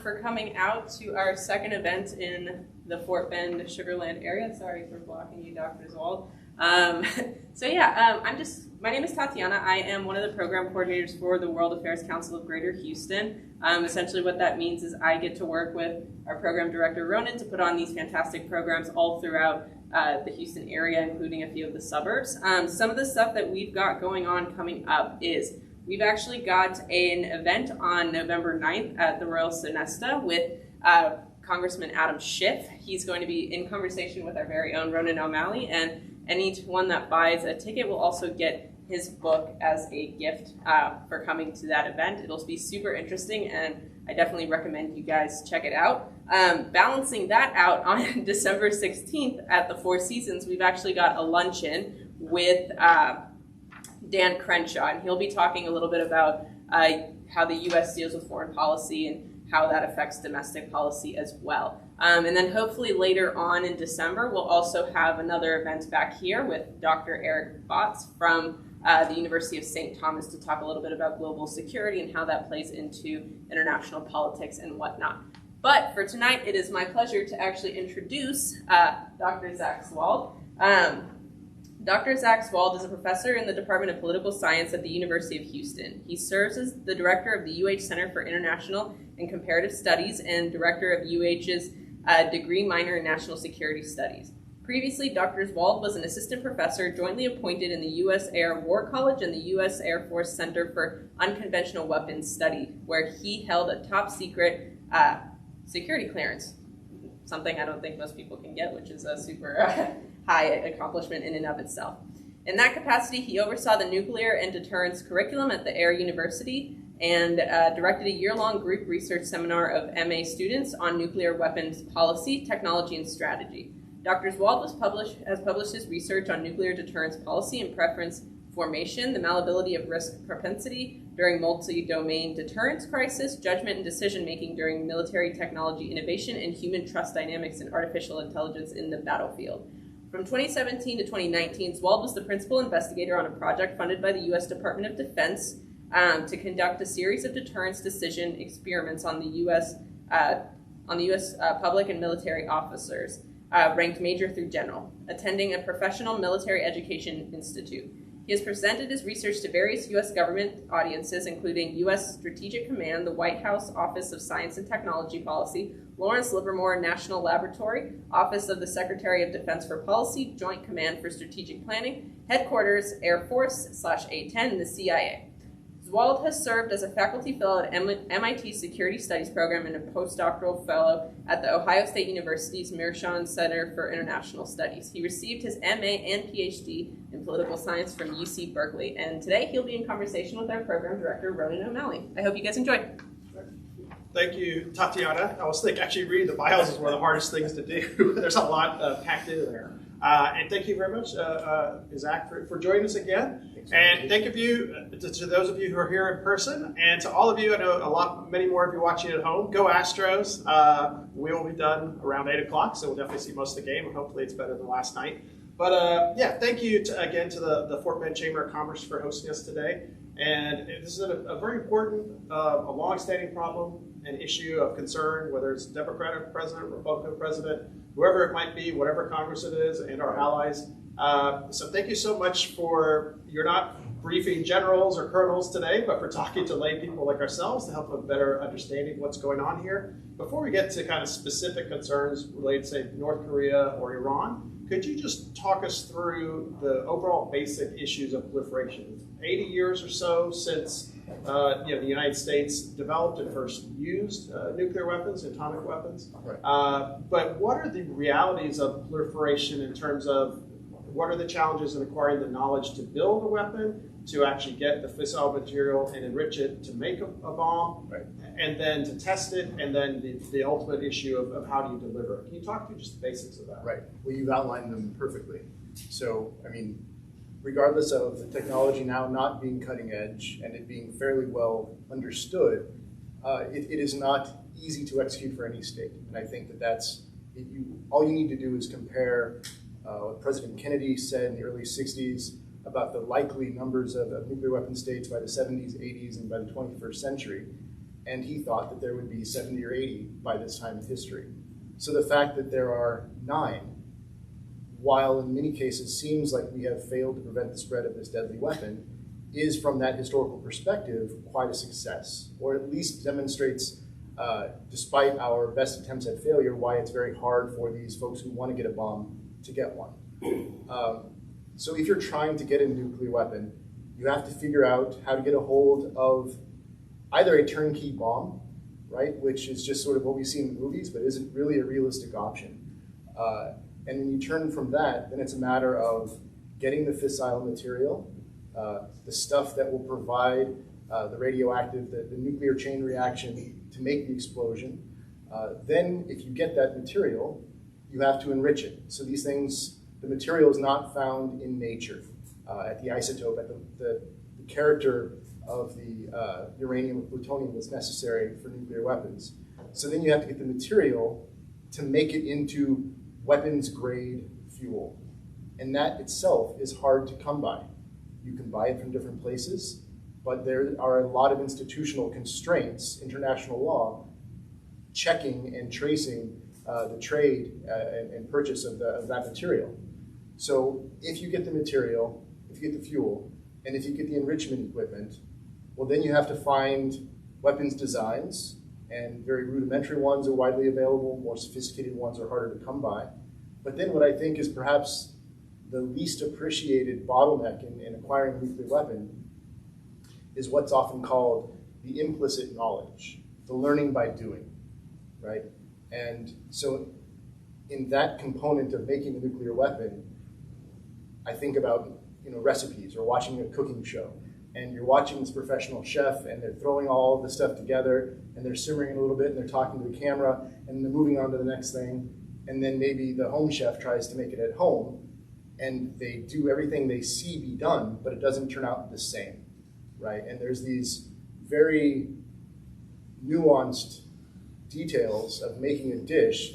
for coming out to our second event in the Fort Bend, Sugarland area. Sorry for blocking you, Dr. Zwald. My name is Tatiana. I am one of the program coordinators for the World Affairs Council of Greater Houston. Essentially what that means is I get to work with our program director, Ronan, to put on these fantastic programs all throughout the Houston area, including a few of the suburbs. Some of the stuff that we've got going on coming up is we've actually got an event on November 9th at the Royal Sonesta with Congressman Adam Schiff. He's going to be in conversation with our very own Ronan O'Malley, and anyone that buys a ticket will also get his book as a gift for coming to that event. It'll be super interesting, and I definitely recommend you guys check it out. Balancing that out, on December 16th at the Four Seasons, we've actually got a luncheon with Dan Crenshaw, and he'll be talking a little bit about how the U.S. deals with foreign policy and how that affects domestic policy as well. And then hopefully later on in December, we'll also have another event back here with Dr. Eric Botts from the University of St. Thomas to talk a little bit about global security and how that plays into international politics and whatnot. But for tonight, it is my pleasure to actually introduce Dr. Zach Zwald. Dr. Zach Zwald is a professor in the Department of Political Science at the University of Houston. He serves as the director of the UH Center for International and Comparative Studies and director of UH's degree minor in National Security Studies. Previously, Dr. Zwald was an assistant professor jointly appointed in the U.S. Air War College and the U.S. Air Force Center for Unconventional Weapons Study, where he held a top secret security clearance, something I don't think most people can get, which is a super high accomplishment in and of itself. In that capacity, he oversaw the nuclear and deterrence curriculum at the Air University and directed a year-long group research seminar of MA students on nuclear weapons policy, technology, and strategy. Dr. Zwald has published his research on nuclear deterrence policy and preference formation, the malleability of risk propensity during multi-domain deterrence crisis, judgment and decision-making during military technology innovation, and human trust dynamics and artificial intelligence in the battlefield. From 2017 to 2019, Zwald was the principal investigator on a project funded by the U.S. Department of Defense to conduct a series of deterrence decision experiments on the U.S. Public and military officers, ranked major through general, attending a professional military education institute. He has presented his research to various U.S. government audiences, including U.S. Strategic Command, the White House Office of Science and Technology Policy, Lawrence Livermore National Laboratory, Office of the Secretary of Defense for Policy, Joint Command for Strategic Planning, Headquarters, Air Force/A-10, and the CIA. Zwald has served as a faculty fellow at MIT Security Studies Program and a postdoctoral fellow at the Ohio State University's Mershon Center for International Studies. He received his MA and PhD in political science from UC Berkeley, and today he'll be in conversation with our program director, Ronan O'Malley. I hope you guys enjoy. Thank you, Tatiana. I was thinking actually reading the bios is one of the hardest things to do. There's a lot packed in there. And thank you very much, Zach, for joining us again. And thank you to those of you who are here in person, and to all of you. I know many more of you watching at home. Go Astros! We will be done around 8 o'clock, so we'll definitely see most of the game, and hopefully it's better than last night. But thank you again to the Fort Bend Chamber of Commerce for hosting us today. And this is a very important, a long-standing problem, an issue of concern, whether it's Democratic president, Republican president, whoever it might be, whatever Congress it is, and our allies. So thank you so much you're not briefing generals or colonels today, but for talking to lay people like ourselves to help with better understanding what's going on here. Before we get to kind of specific concerns related to, say, North Korea or Iran, could you just talk us through the overall basic issues of proliferation? It's 80 years or so since the United States developed and first used nuclear weapons, atomic weapons. Right. But what are the realities of proliferation in terms of what are the challenges in acquiring the knowledge to build a weapon, to actually get the fissile material and enrich it to make a bomb, right, and then to test it, and then the ultimate issue of how do you deliver it? Can you talk through just the basics of that? Right. Well, you've outlined them perfectly. So, I mean, regardless of the technology now not being cutting edge and it being fairly well understood, it is not easy to execute for any state. And I think all you need to do is compare what President Kennedy said in the early 60s about the likely numbers of nuclear weapon states by the 70s, 80s, and by the 21st century. and he thought that there would be 70 or 80 by this time in history. So the fact that there are 9, while in many cases seems like we have failed to prevent the spread of this deadly weapon, is from that historical perspective quite a success, or at least demonstrates, despite our best attempts at failure, why it's very hard for these folks who want to get a bomb to get one. So if you're trying to get a nuclear weapon, you have to figure out how to get a hold of either a turnkey bomb, right, which is just sort of what we see in the movies, but isn't really a realistic option. And when you turn from that, then it's a matter of getting the fissile material, the stuff that will provide the radioactive, the nuclear chain reaction to make the explosion. Then if you get that material, you have to enrich it. So these things, the material is not found in nature at the isotope, at the character of the uranium or plutonium that's necessary for nuclear weapons. So then you have to get the material to make it into weapons-grade fuel. And that itself is hard to come by. You can buy it from different places, but there are a lot of institutional constraints, international law, checking and tracing the trade and purchase of that material. So if you get the material, if you get the fuel, and if you get the enrichment equipment, well, then you have to find weapons designs, and very rudimentary ones are widely available, more sophisticated ones are harder to come by. But then what I think is perhaps the least appreciated bottleneck in acquiring a nuclear weapon is what's often called the implicit knowledge, the learning by doing, right? And so in that component of making a nuclear weapon, I think about recipes or watching a cooking show. And you're watching this professional chef and they're throwing all of the stuff together and they're simmering a little bit and they're talking to the camera and they're moving on to the next thing. And then maybe the home chef tries to make it at home and they do everything they see be done, but it doesn't turn out the same, right? And there's these very nuanced details of making a dish,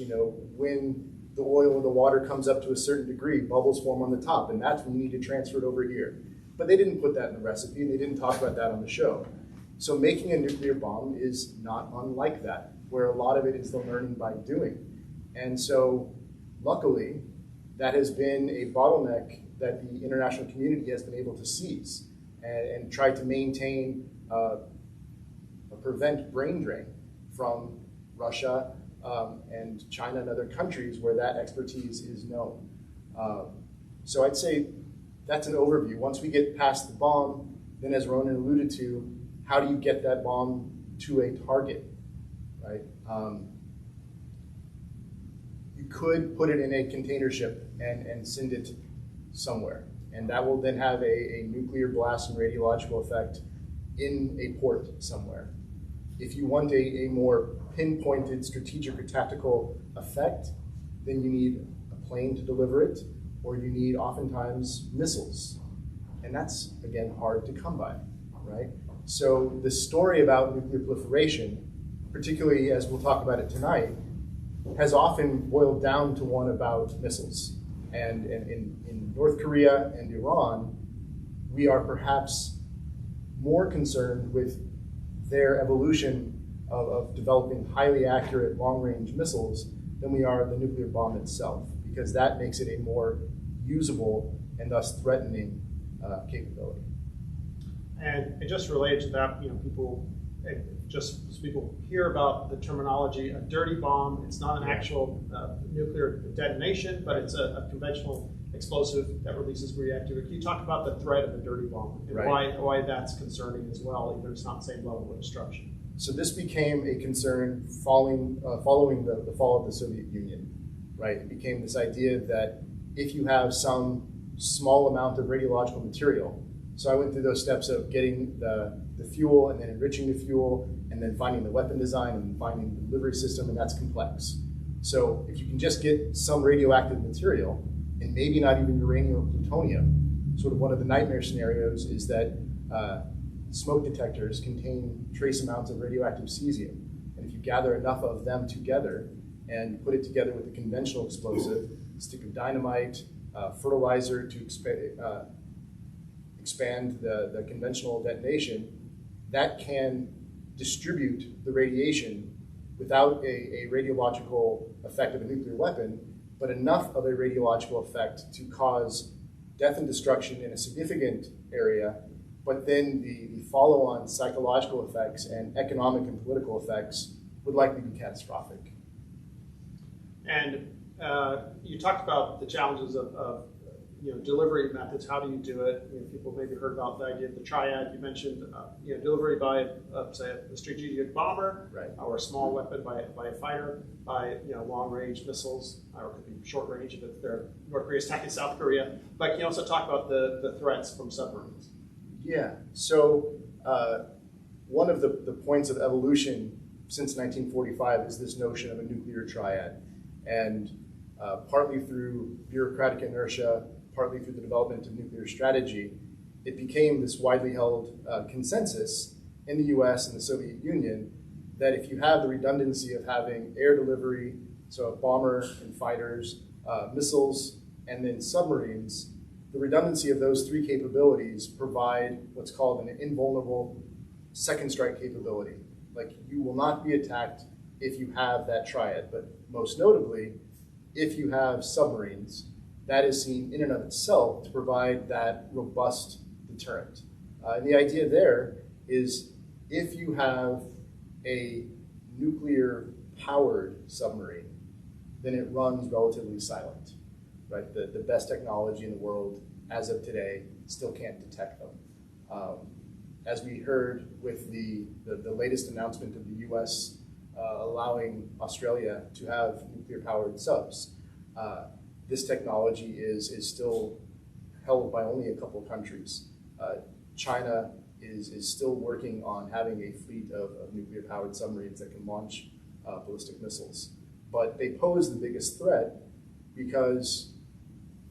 when the oil or the water comes up to a certain degree, bubbles form on the top, and that's when you need to transfer it over here. But they didn't put that in the recipe, and they didn't talk about that on the show. So making a nuclear bomb is not unlike that, where a lot of it is the learning by doing. And so, luckily, that has been a bottleneck that the international community has been able to seize and try to maintain or prevent brain drain from Russia and China and other countries where that expertise is known. So I'd say that's an overview. Once we get past the bomb, then as Ronan alluded to, how do you get that bomb to a target, right? You could put it in a container ship and send it somewhere. And that will then have a nuclear blast and radiological effect in a port somewhere. If you want a more pinpointed strategic or tactical effect, then you need a plane to deliver it, or you need oftentimes missiles. And that's, again, hard to come by, right? So the story about nuclear proliferation, particularly as we'll talk about it tonight, has often boiled down to one about missiles. And in North Korea and Iran, we are perhaps more concerned with their evolution of developing highly accurate long-range missiles than we are the nuclear bomb itself, because that makes it a more usable and thus threatening capability. And just related to that, people hear about the terminology a dirty bomb. It's not an actual nuclear detonation, but it's a conventional explosive that releases reactivity. Can you talk about the threat of a dirty bomb and why that's concerning as well, even if it's not the same level of destruction? So this became a concern following the fall of the Soviet Union, right? It became this idea that if you have some small amount of radiological material, so I went through those steps of getting the fuel and then enriching the fuel and then finding the weapon design and finding the delivery system, and that's complex. So if you can just get some radioactive material, and maybe not even uranium or plutonium, sort of one of the nightmare scenarios is that smoke detectors contain trace amounts of radioactive cesium. And if you gather enough of them together and put it together with a conventional explosive, a stick of dynamite, fertilizer to expand the conventional detonation, that can distribute the radiation without a radiological effect of a nuclear weapon, but enough of a radiological effect to cause death and destruction in a significant area, but then the follow-on psychological effects and economic and political effects would likely be catastrophic. And you talked about the challenges of delivery methods. How do you do it? People maybe heard about the idea of the triad. You mentioned delivery by say a strategic bomber, Right. Or a small weapon by a fighter, by long-range missiles, or it could be short-range if they're North Korea's attacking South Korea. But can you also talk about the threats from submarines? Yeah. So one of the points of evolution since 1945 is this notion of a nuclear triad, and partly through bureaucratic inertia, partly through the development of nuclear strategy, it became this widely held consensus in the US and the Soviet Union that if you have the redundancy of having air delivery, so a bomber and fighters, missiles, and then submarines, the redundancy of those three capabilities provide what's called an invulnerable second strike capability. Like, you will not be attacked if you have that triad, but most notably, if you have submarines, that is seen in and of itself to provide that robust deterrent. And the idea there is if you have a nuclear-powered submarine, then it runs relatively silent, right? The best technology in the world, as of today, still can't detect them. As we heard with the latest announcement of the US allowing Australia to have nuclear-powered subs, this technology is still held by only a couple of countries. China is still working on having a fleet of nuclear-powered submarines that can launch ballistic missiles. But they pose the biggest threat because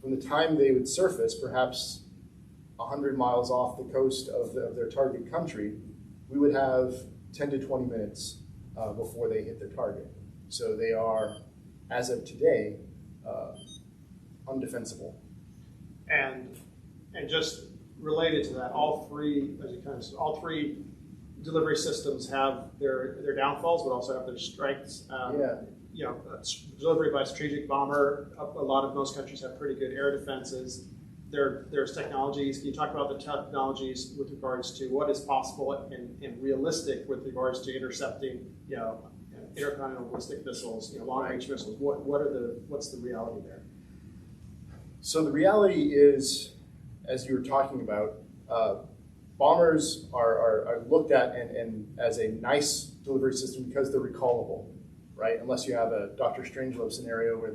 from the time they would surface, perhaps 100 miles off the coast of their target country, we would have 10 to 20 minutes before they hit their target. So they are, as of today, undefensible. And just related to that, all three, as you kind of said, all three delivery systems have their downfalls, but also have their strengths. Delivery by strategic bomber. Most countries have pretty good air defenses. There's technologies. Can you talk about the technologies with regards to what is possible and realistic with regards to intercepting, intercontinental ballistic missiles, long-range missiles? What's the reality there? So the reality is, as you were talking about, bombers are looked at and as a nice delivery system because they're recallable, right? Unless you have a Dr. Strangelove scenario where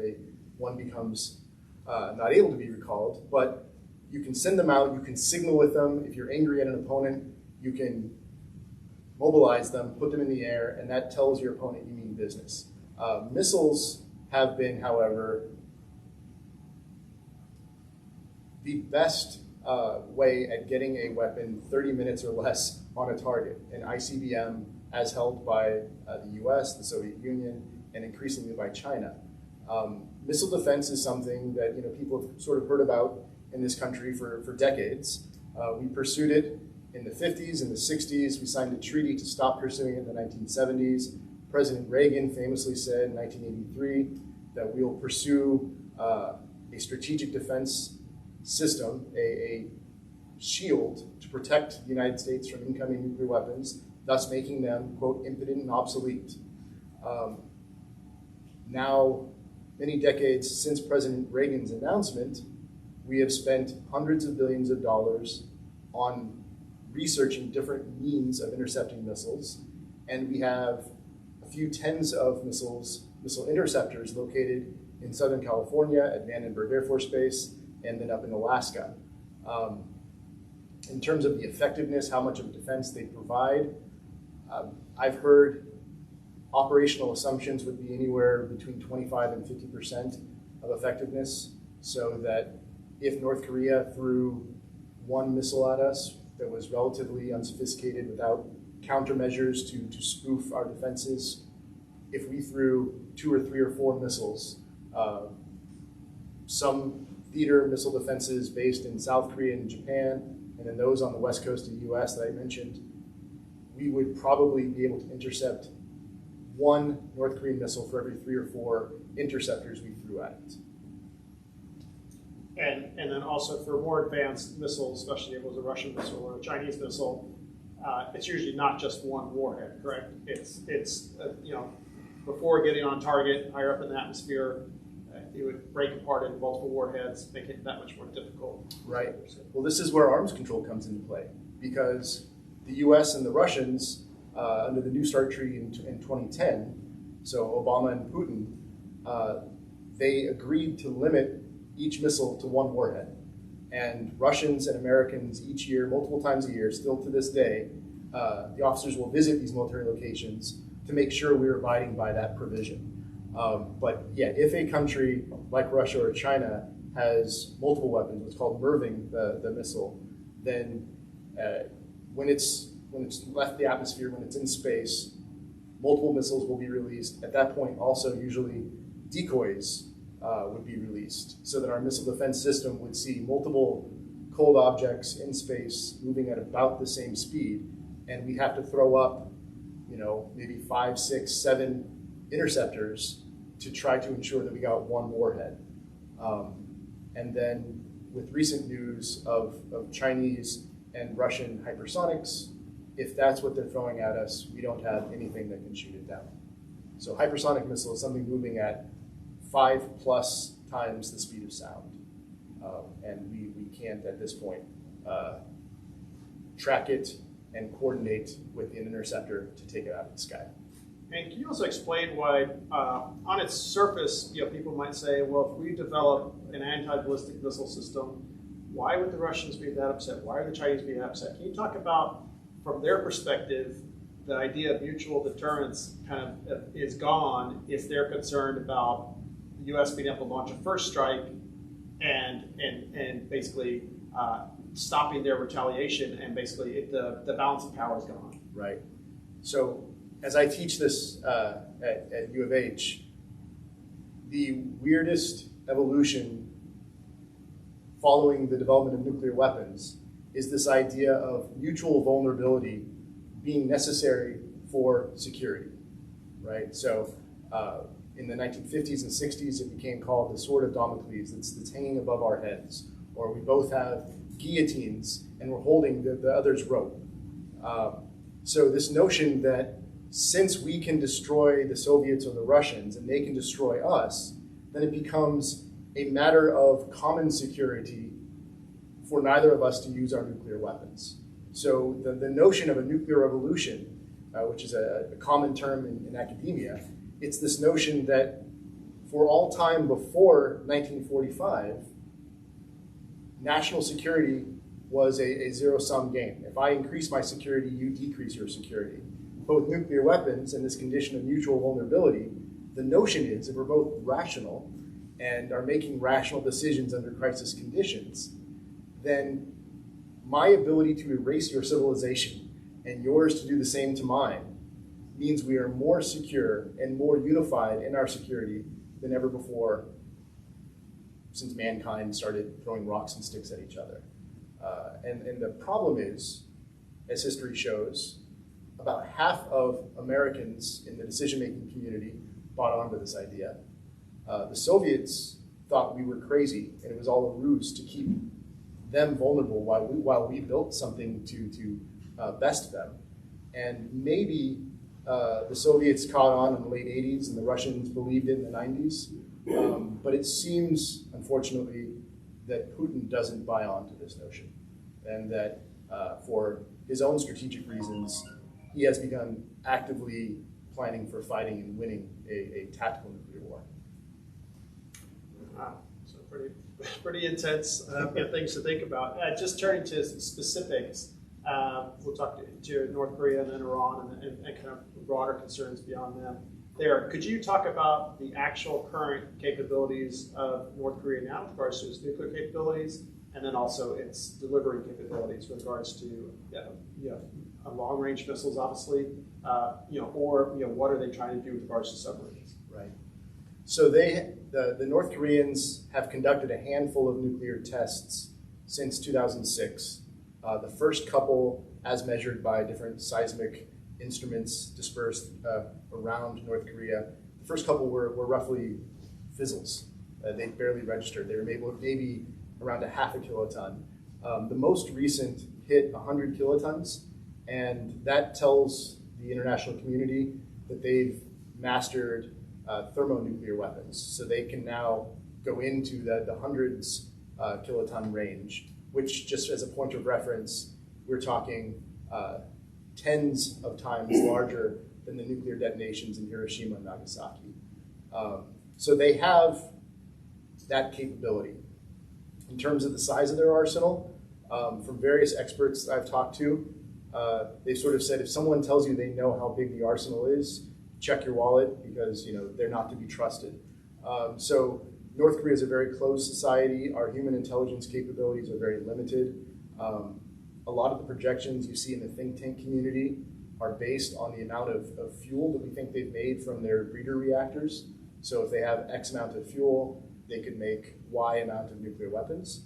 one becomes not able to be recalled, but you can send them out, you can signal with them. If you're angry at an opponent, you can mobilize them, put them in the air, and that tells your opponent you mean business. Missiles have been, however, the best way at getting a weapon 30 minutes or less on a target. An ICBM, as held by the US, the Soviet Union, and increasingly by China. Missile defense is something that people have sort of heard about in this country for decades. We pursued it in the 50s and the 60s. We signed a treaty to stop pursuing it in the 1970s. President Reagan famously said in 1983 that we will pursue a strategic defense system, a shield to protect the United States from incoming nuclear weapons, thus making them, quote, impotent and obsolete. Now, many decades since President Reagan's announcement, we have spent hundreds of billions of dollars on researching different means of intercepting missiles, and we have a few tens of missile interceptors located in Southern California at Vandenberg Air Force Base, and then up in Alaska. In terms of the effectiveness, how much of a defense they provide, I've heard operational assumptions would be anywhere between 25 and 50% of effectiveness, so that if North Korea threw one missile at us that was relatively unsophisticated without countermeasures to spoof our defenses, if we threw 2 or 3 or 4 missiles, some theater missile defenses based in South Korea and Japan, and then those on the west coast of the US that I mentioned, we would probably be able to intercept one North Korean missile for every 3 or 4 interceptors we threw at it. And then also for more advanced missiles, especially if it was a Russian missile or a Chinese missile, it's usually not just one warhead, correct? It's before getting on target, higher up in the atmosphere, it would break apart into multiple warheads, make it that much more difficult. Right. Well, this is where arms control comes into play, because the U.S. and the Russians, under the New START Treaty in 2010, so Obama and Putin, they agreed to limit each missile to one warhead. And Russians and Americans each year, multiple times a year, still to this day, the officers will visit these military locations to make sure we're abiding by that provision. But yeah, if a country like Russia or China has multiple weapons, what's called MIRVing the missile, then when it's left the atmosphere, when it's in space, multiple missiles will be released. At that point, also usually decoys would be released, so that our missile defense system would see multiple cold objects in space moving at about the same speed, and we'd have to throw up, maybe 5, 6, 7 interceptors to try to ensure that we got one warhead. And then with recent news of Chinese and Russian hypersonics, if that's what they're throwing at us, we don't have anything that can shoot it down. So hypersonic missile is something moving at 5+ times the speed of sound. And we can't, at this point, track it and coordinate with the interceptor to take it out of the sky. And can you also explain why, on its surface, people might say, well, if we develop an anti-ballistic missile system, why would the Russians be that upset? Why are the Chinese being upset? Can you talk about, from their perspective, the idea of mutual deterrence kind of is gone if they're concerned about the U.S. being able to launch a first strike and basically stopping their retaliation, and basically the balance of power is gone. Right. So as I teach this at U of H, the weirdest evolution following the development of nuclear weapons is this idea of mutual vulnerability being necessary for security, right? So in the 1950s and 60s, it became called the sword of Damocles that's hanging above our heads, or we both have guillotines and we're holding the other's rope. So this notion that since we can destroy the Soviets or the Russians and they can destroy us, then it becomes a matter of common security for neither of us to use our nuclear weapons. So the notion of a nuclear revolution, which is a common term in academia, it's this notion that for all time before 1945, national security was a zero-sum game. If I increase my security, you decrease your security. But with nuclear weapons and this condition of mutual vulnerability, the notion is if we're both rational and are making rational decisions under crisis conditions, then my ability to erase your civilization and yours to do the same to mine means we are more secure and more unified in our security than ever before since mankind started throwing rocks and sticks at each other. And the problem is, as history shows, about half of Americans in the decision-making community bought onto this idea. The Soviets thought we were crazy, and it was all a ruse to keep them vulnerable while we built something to best them. And maybe the Soviets caught on in the late 80s, and the Russians believed it in the 90s. But it seems, unfortunately, that Putin doesn't buy onto this notion, and that for his own strategic reasons, he has begun actively planning for fighting and winning a tactical nuclear war. Wow, so pretty intense things to think about. Just turning to specifics, we'll talk to North Korea and then Iran and kind of broader concerns beyond them. Could you talk about the actual current capabilities of North Korea now with regards to its nuclear capabilities, and then also its delivery capabilities with regards to long-range missiles, obviously, or what are they trying to do with regards to submarines? Right. So the North Koreans have conducted a handful of nuclear tests since 2006. The first couple as measured by different seismic instruments dispersed around North Korea. The first couple were roughly fizzles. They barely registered. They were maybe around a half a kiloton. The most recent hit 100 kilotons, and that tells the international community that they've mastered thermonuclear weapons. So they can now go into the hundreds kiloton range, which, just as a point of reference, we're talking tens of times larger than the nuclear detonations in Hiroshima and Nagasaki. So they have that capability. In terms of the size of their arsenal, from various experts I've talked to, they sort of said if someone tells you they know how big the arsenal is, check your wallet, because they're not to be trusted. So North Korea is a very closed society. Our human intelligence capabilities are very limited. A lot of the projections you see in the think tank community are based on the amount of fuel that we think they've made from their breeder reactors. So if they have X amount of fuel, they could make Y amount of nuclear weapons.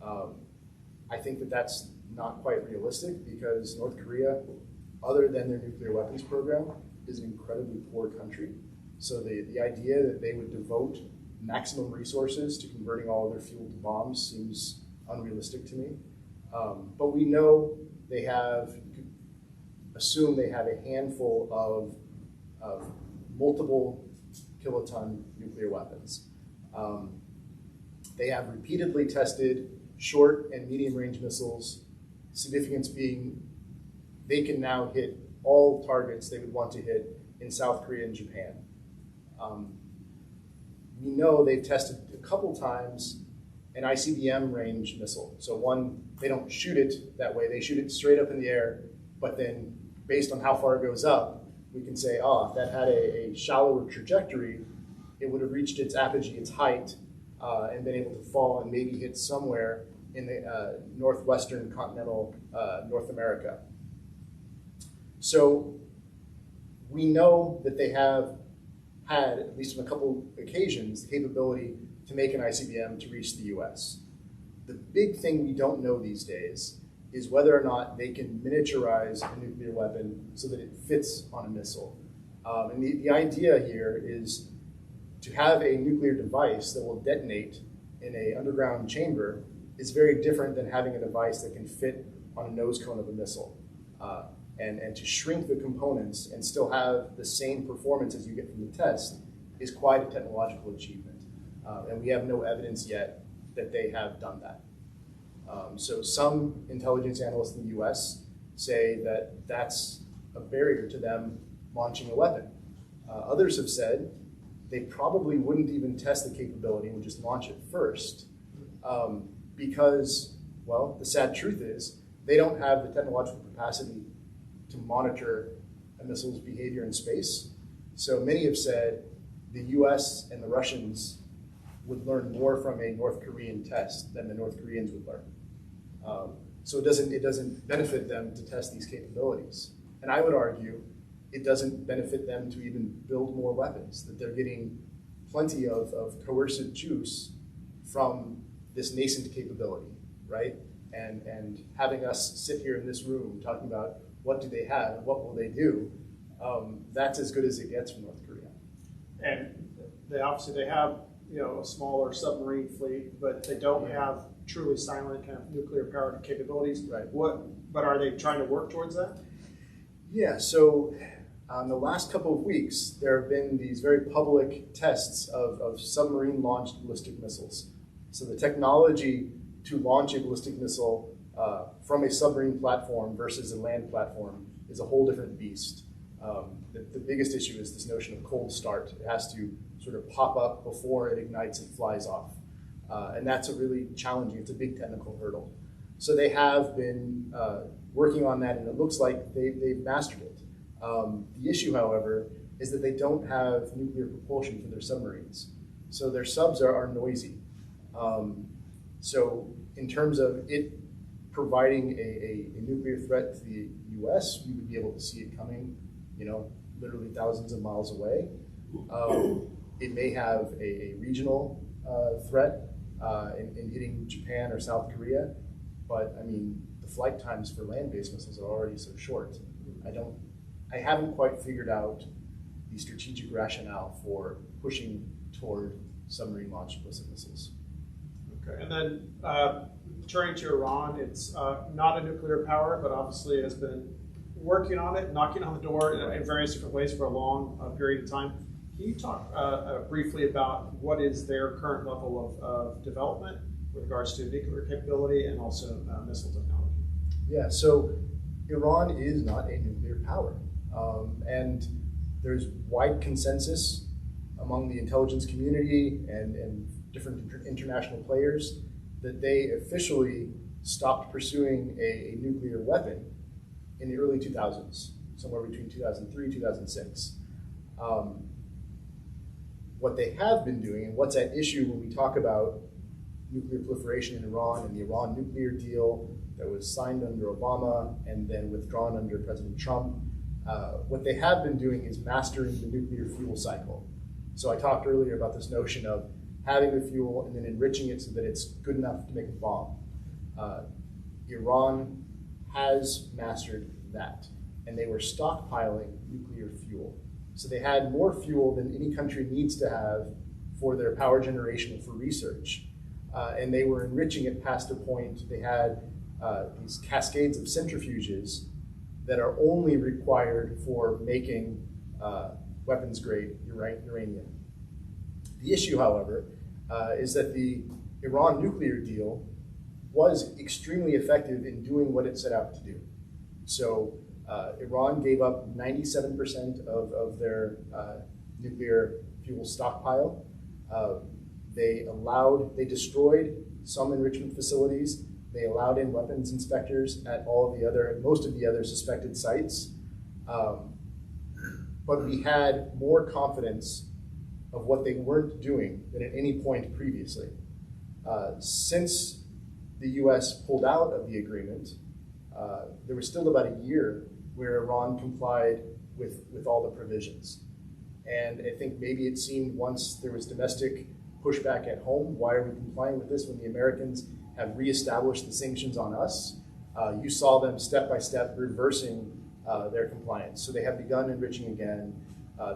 I think that that's not quite realistic, because North Korea, other than their nuclear weapons program, is an incredibly poor country. So the idea that they would devote maximum resources to converting all of their fuel to bombs seems unrealistic to me. But we know they have, you could assume they have a handful of multiple kiloton nuclear weapons. They have repeatedly tested short and medium range missiles, significance being they can now hit all targets they would want to hit in South Korea and Japan. We know they've tested a couple times an ICBM range missile. So one, they don't shoot it that way, they shoot it straight up in the air, but then based on how far it goes up, we can say, if that had a shallower trajectory, it would have reached its apogee, its height, and been able to fall and maybe hit somewhere in the northwestern continental North America. So we know that they have had, at least on a couple occasions, the capability to make an ICBM to reach the US. The big thing we don't know these days is whether or not they can miniaturize a nuclear weapon so that it fits on a missile. And the idea here is to have a nuclear device that will detonate in an underground chamber is very different than having a device that can fit on a nose cone of a missile. And to shrink the components and still have the same performance as you get from the test is quite a technological achievement. And we have no evidence yet that they have done that. So some intelligence analysts in the US say that that's a barrier to them launching a weapon. Others have said they probably wouldn't even test the capability and would just launch it first because, well, the sad truth is they don't have the technological capacity to monitor a missile's behavior in space. So many have said the US and the Russians would learn more from a North Korean test than the North Koreans would learn. So it doesn't benefit them to test these capabilities. And I would argue it doesn't benefit them to even build more weapons, that they're getting plenty of coercive juice from this nascent capability, right? And having us sit here in this room talking about what do they have and what will they do, that's as good as it gets from North Korea. And they obviously have a smaller submarine fleet, but they don't have truly silent kind of nuclear powered capabilities. Right. But are they trying to work towards that? Yeah, so in the last couple of weeks, there have been these very public tests of submarine-launched ballistic missiles. So the technology to launch a ballistic missile from a submarine platform versus a land platform is a whole different beast. The biggest issue is this notion of cold start. It has to sort of pop up before it ignites and flies off. And that's a really challenging, it's a big technical hurdle. So they have been working on that, and it looks like they've mastered it. The issue, however, is that they don't have nuclear propulsion for their submarines. So their subs are noisy. So in terms of it providing a nuclear threat to the US, we would be able to see it coming, literally thousands of miles away. It may have a regional threat in hitting Japan or South Korea, but I mean, the flight times for land-based missiles are already so short. I haven't quite figured out the strategic rationale for pushing toward submarine-launched ballistic missiles. Okay, and then turning to Iran, it's not a nuclear power, but obviously has been working on it, knocking on the door in various different ways for a long period of time. Can you talk briefly about what is their current level of development with regards to nuclear capability and also missile technology? Yeah, so Iran is not a nuclear power. And there's wide consensus among the intelligence community and different international players that they officially stopped pursuing a nuclear weapon in the early 2000s, somewhere between 2003 and 2006. What they have been doing, and what's at issue when we talk about nuclear proliferation in Iran and the Iran nuclear deal that was signed under Obama and then withdrawn under President Trump, what they have been doing is mastering the nuclear fuel cycle. So I talked earlier about this notion of having the fuel and then enriching it so that it's good enough to make a bomb. Iran has mastered that, and they were stockpiling nuclear fuel. So they had more fuel than any country needs to have for their power generation for research. And they were enriching it past a point. They had these cascades of centrifuges that are only required for making weapons-grade uranium. The issue, however, is that the Iran nuclear deal was extremely effective in doing what it set out to do. So Iran gave up 97% of their nuclear fuel stockpile. They destroyed some enrichment facilities. They allowed in weapons inspectors at most of the other suspected sites. But we had more confidence of what they weren't doing than at any point previously. Since the US pulled out of the agreement, there was still about a year where Iran complied with all the provisions. And I think maybe it seemed once there was domestic pushback at home, why are we complying with this when the Americans have reestablished the sanctions on us? You saw them step by step reversing their compliance. So they have begun enriching again.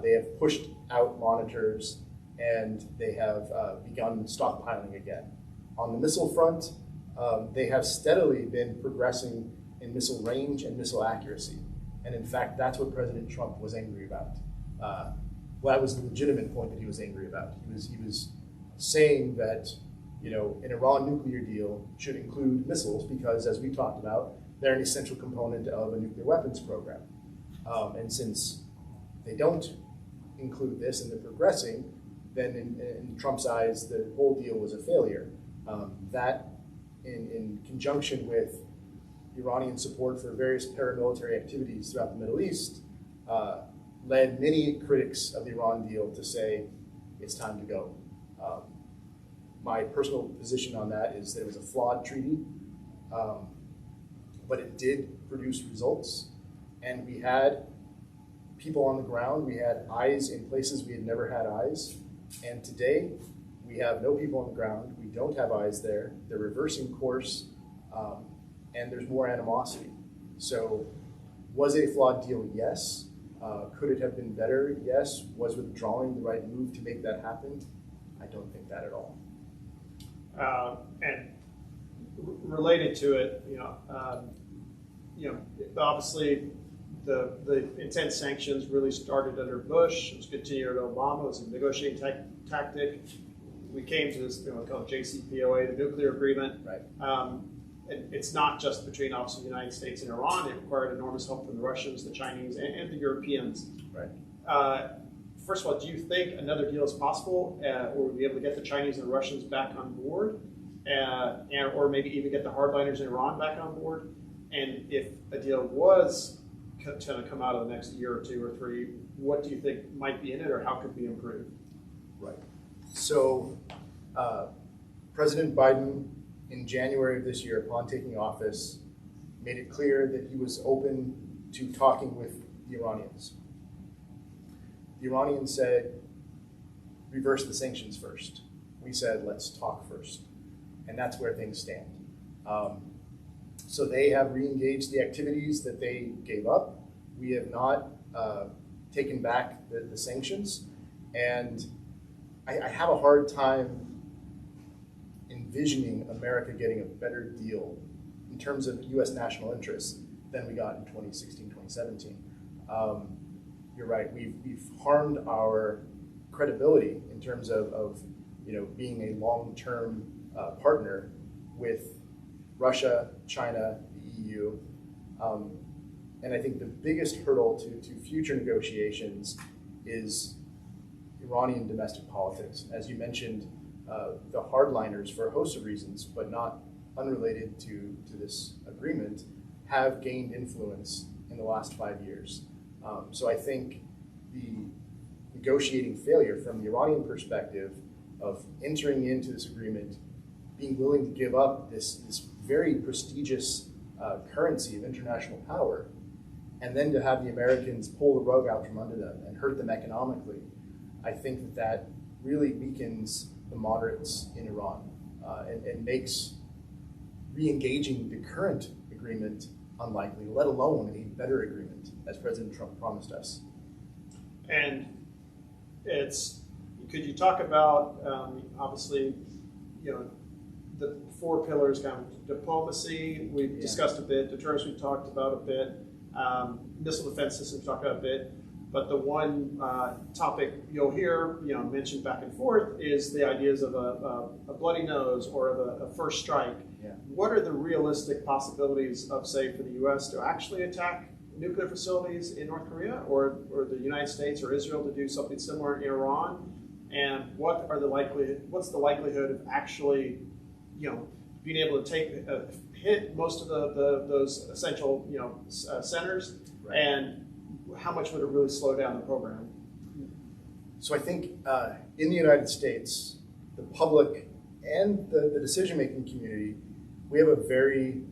They have pushed out monitors, and they have begun stockpiling again. On the missile front, they have steadily been progressing in missile range and missile accuracy. And in fact, that's what President Trump was angry about. Well, that was the legitimate point that he was angry about. He was saying that, you know, an Iran nuclear deal should include missiles because, as we talked about, they're an essential component of a nuclear weapons program. And since they don't include this and they're progressing, then in Trump's eyes, the whole deal was a failure. That, in conjunction with Iranian support for various paramilitary activities throughout the Middle East, led many critics of the Iran deal to say, it's time to go. My personal position on that is that it was a flawed treaty, but it did produce results, and we had people on the ground. We had eyes in places we had never had eyes, and today we have no people on the ground. We don't have eyes there. They're reversing course, and there's more animosity. So was it a flawed deal? Yes. Could it have been better? Yes. Was withdrawing the right move to make that happen? I don't think that at all. And related to it, obviously the intense sanctions really started under Bush. It was continued under Obama. It was a negotiating tactic. We came to this called JCPOA, the nuclear agreement. Right. And it's not just between obviously the United States and Iran. It required enormous help from the Russians, the Chinese, and the Europeans. Right. First of all, do you think another deal is possible, or we'll be able to get the Chinese and the Russians back on board, or maybe even get the hardliners in Iran back on board? And if a deal was going to come out of the next year or two or three, what do you think might be in it, or how could be improved? Right. So President Biden, in January of this year, upon taking office, made it clear that he was open to talking with the Iranians. The Iranians said, reverse the sanctions first. We said, let's talk first. And that's where things stand. So they have re-engaged the activities that they gave up. We have not taken back the sanctions. And I have a hard time envisioning America getting a better deal in terms of U.S. national interests than we got in 2016, 2017. You're right, we've harmed our credibility in terms of being a long-term partner with Russia, China, the EU. And I think the biggest hurdle to future negotiations is Iranian domestic politics. As you mentioned, the hardliners, for a host of reasons, but not unrelated to this agreement, have gained influence in the last 5 years. So I think the negotiating failure from the Iranian perspective of entering into this agreement, being willing to give up this very prestigious currency of international power, and then to have the Americans pull the rug out from under them and hurt them economically, I think that really weakens the moderates in Iran and makes re-engaging the current agreement unlikely, let alone a better agreement, as President Trump promised us. And could you talk about, obviously, the 4 pillars, kind of diplomacy, we've discussed a bit, deterrence we've talked about a bit, missile defense systems we've talked about a bit, but the one topic you'll hear mentioned back and forth is the ideas of a bloody nose or of a first strike. Yeah. What are the realistic possibilities of, say, for the U.S. to actually attack nuclear facilities in North Korea, or the United States or Israel to do something similar in Iran? And what's the likelihood of actually, being able to hit most of those essential, centers, Right. and how much would it really slow down the program? So I think in the United States, the public and the decision-making community, we have a very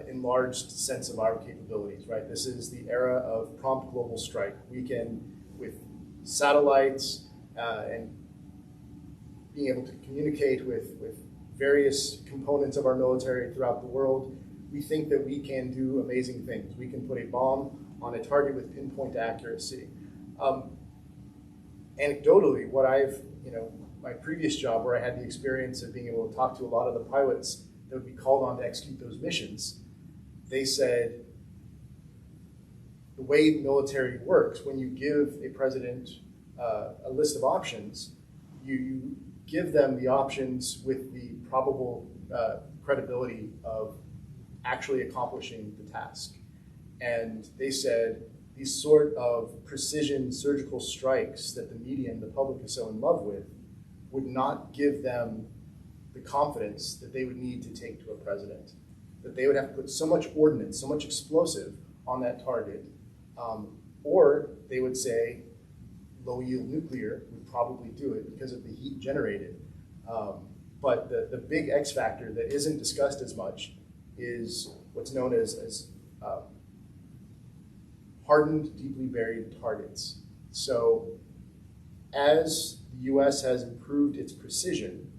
enlarged sense of our capabilities, right? This is the era of prompt global strike. We can, with satellites and being able to communicate with various components of our military throughout the world, we think that we can do amazing things. We can put a bomb on a target with pinpoint accuracy. Anecdotally, my previous job where I had the experience of being able to talk to a lot of the pilots that would be called on to execute those missions, they said the way the military works, when you give a president a list of options, you give them the options with the probable credibility of actually accomplishing the task. And they said these sort of precision surgical strikes that the media and the public is so in love with would not give them the confidence that they would need to take to a president. That they would have to put so much ordnance, so much explosive on that target, or they would say low-yield nuclear would probably do it because of the heat generated. But the big X factor that isn't discussed as much is what's known as hardened, deeply buried targets. So as the US has improved its precision,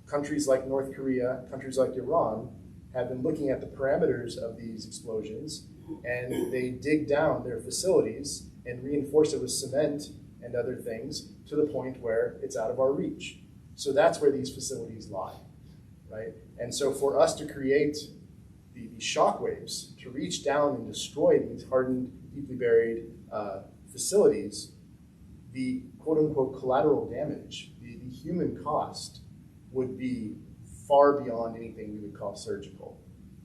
countries like North Korea, countries like Iran, have been looking at the parameters of these explosions, and they dig down their facilities and reinforce it with cement and other things to the point where it's out of our reach. So that's where these facilities lie, right? And so for us to create the shock waves to reach down and destroy these hardened, deeply buried facilities, the quote-unquote collateral damage, the human cost, would be far beyond anything we would call surgical.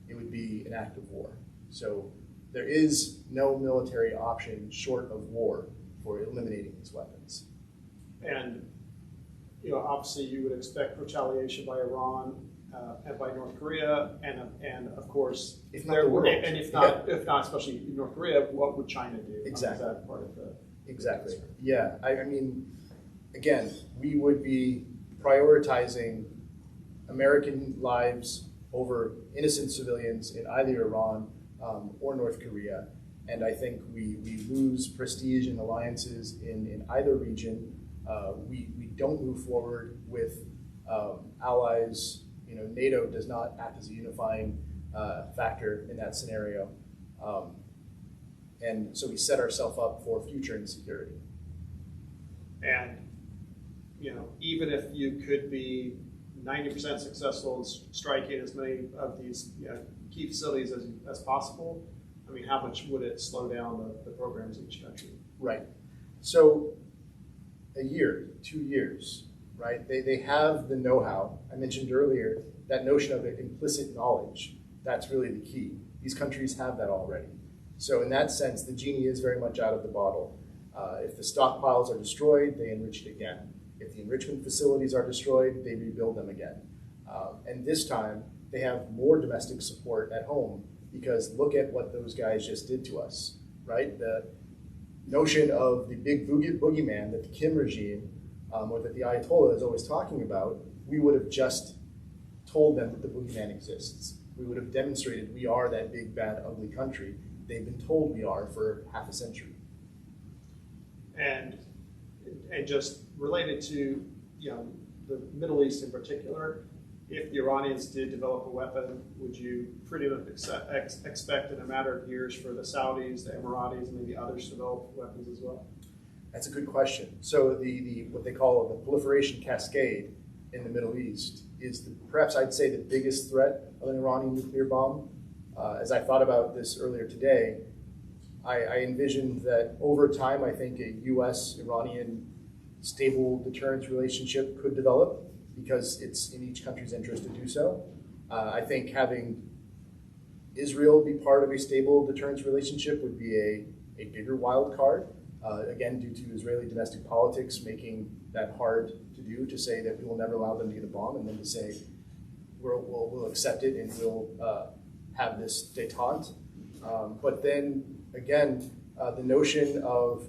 It would be an act of war. So there is no military option short of war for eliminating these weapons. And obviously you would expect retaliation by Iran and by North Korea, and of course, if not the world, and if not, especially North Korea, what would China do? Exactly. Is that part of the Exactly. Yeah. I mean, again, we would be prioritizing American lives over innocent civilians in either Iran or North Korea. And I think we lose prestige in alliances in either region. We don't move forward with allies NATO does not act as a unifying factor in that scenario. And so we set ourselves up for future insecurity. And even if you could be 90% successful in striking as many of these key facilities as possible, I mean, how much would it slow down the programs in each country? Right. So a year, 2 years, right? They have the know-how. I mentioned earlier that notion of implicit knowledge. That's really the key. These countries have that already. So in that sense, the genie is very much out of the bottle. If the stockpiles are destroyed, they enrich it again. If the enrichment facilities are destroyed, they rebuild them again. And this time, they have more domestic support at home because look at what those guys just did to us, right? The notion of the big boogeyman that the Kim regime or that the Ayatollah is always talking about, we would have just told them that the boogeyman exists. We would have demonstrated we are that big, bad, ugly country they've been told we are for half a century. And just related to the Middle East in particular, if the Iranians did develop a weapon, would you pretty much expect in a matter of years for the Saudis, the Emiratis, and maybe others to develop weapons as well? That's a good question. So the what they call the proliferation cascade in the Middle East is perhaps I'd say the biggest threat of an Iranian nuclear bomb. As I thought about this earlier today, I envisioned that over time, I think a U.S.-Iranian stable deterrence relationship could develop because it's in each country's interest to do so. I think having Israel be part of a stable deterrence relationship would be a bigger wild card, again, due to Israeli domestic politics making that hard to do, to say that we will never allow them to get a bomb, and then to say we'll accept it and we'll have this détente. But then, again, the notion of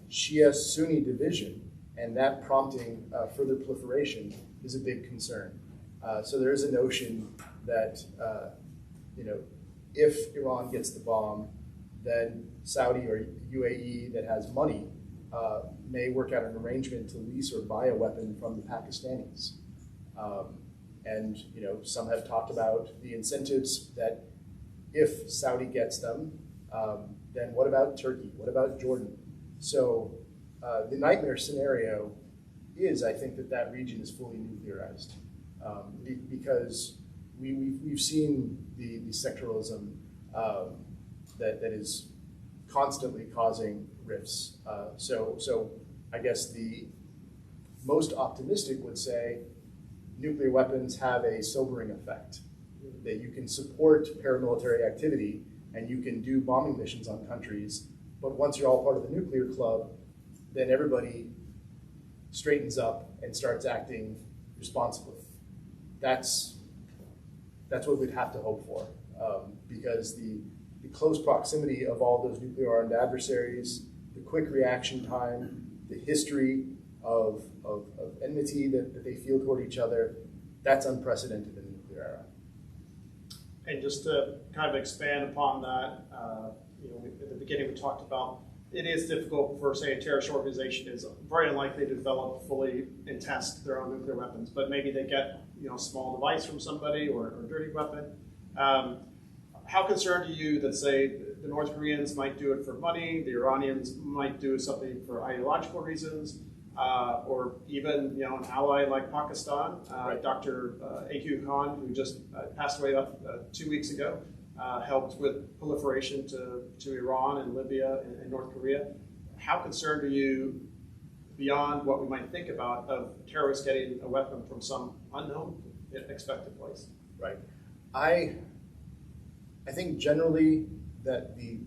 Shia-Sunni division and that prompting further proliferation is a big concern. So there is a notion that, if Iran gets the bomb, then Saudi or UAE that has money may work out an arrangement to lease or buy a weapon from the Pakistanis. And some have talked about the incentives that if Saudi gets them, then what about Turkey? What about Jordan? So the nightmare scenario is, I think, that region is fully nuclearized because we've seen the sectoralism that is constantly causing rifts. So I guess the most optimistic would say nuclear weapons have a sobering effect, that you can support paramilitary activity and you can do bombing missions on countries, but once you're all part of the nuclear club, then everybody straightens up and starts acting responsibly. That's what we'd have to hope for, because the close proximity of all those nuclear armed adversaries, the quick reaction time, the history of enmity that they feel toward each other, that's unprecedented in the nuclear era. And just to kind of expand upon that, at the beginning we talked about it is difficult for, say, a terrorist organization is very unlikely to develop fully and test their own nuclear weapons, but maybe they get a small device from somebody or a dirty weapon. How concerned are you that, say, the North Koreans might do it for money, the Iranians might do something for ideological reasons, or even an ally like Pakistan? Right. Dr. A.Q. Khan, who just passed away 2 weeks ago, helped with proliferation to Iran and Libya and North Korea. How concerned are you, beyond what we might think about, of terrorists getting a weapon from some unknown, expected place? Right. I think generally that the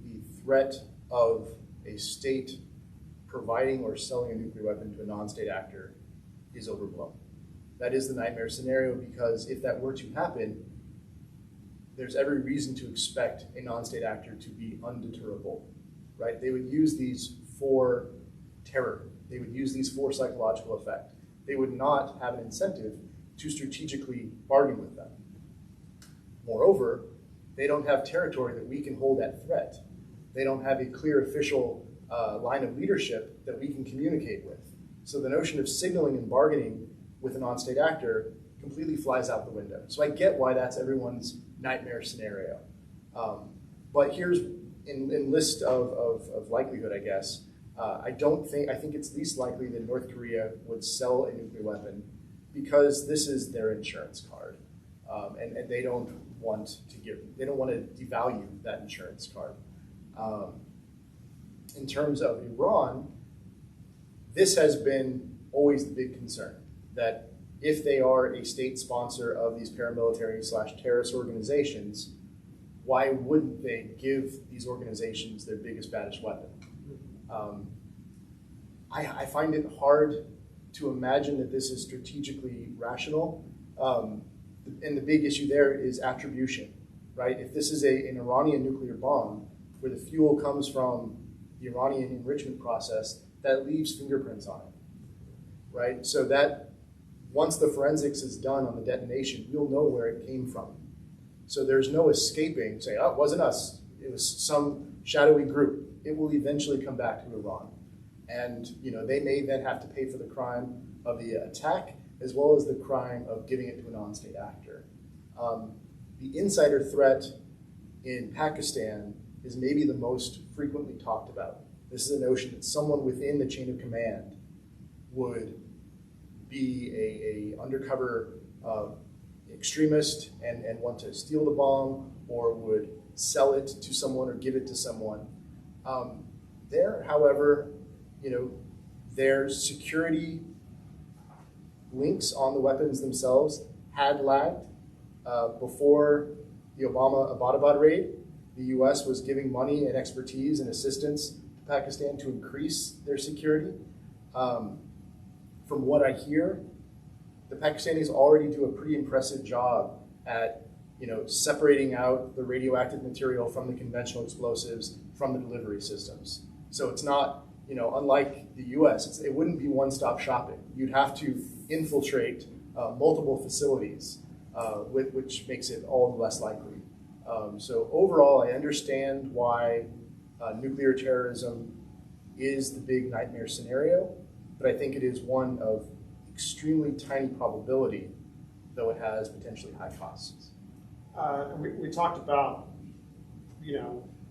threat of a state providing or selling a nuclear weapon to a non-state actor is overblown. That is the nightmare scenario, because if that were to happen, there's every reason to expect a non-state actor to be undeterrable, right? They would use these for terror. They would use these for psychological effect. They would not have an incentive to strategically bargain with them. Moreover, they don't have territory that we can hold at threat. They don't have a clear official line of leadership that we can communicate with. So the notion of signaling and bargaining with a non-state actor completely flies out the window. So I get why that's everyone's nightmare scenario. But here's, in list of likelihood, I guess, I think it's least likely that North Korea would sell a nuclear weapon because this is their insurance card. And they don't want to devalue that insurance card. In terms of Iran, this has been always the big concern, that if they are a state sponsor of these paramilitary/terrorist organizations, why wouldn't they give these organizations their biggest, baddest weapon? I find it hard to imagine that this is strategically rational. And the big issue there is attribution, right? If this is an Iranian nuclear bomb where the fuel comes from the Iranian enrichment process, that leaves fingerprints on it, right? So that once the forensics is done on the detonation, we'll know where it came from. So there's no escaping, say, oh, it wasn't us. It was some shadowy group. It will eventually come back to Iran. And they may then have to pay for the crime of the attack as well as the crime of giving it to a non-state actor. The insider threat in Pakistan is maybe the most frequently talked about. This is a notion that someone within the chain of command would be a undercover extremist and want to steal the bomb, or would sell it to someone or give it to someone. There, however, their security links on the weapons themselves had lagged. Before the Obama Abbottabad raid, the US was giving money and expertise and assistance to Pakistan to increase their security. From what I hear, the Pakistanis already do a pretty impressive job at separating out the radioactive material from the conventional explosives from the delivery systems. So it's not, unlike the US, it wouldn't be one-stop shopping. You'd have to infiltrate multiple facilities, which makes it all the less likely. So overall, I understand why nuclear terrorism is the big nightmare scenario, but I think it is one of extremely tiny probability, though it has potentially high costs. We talked about,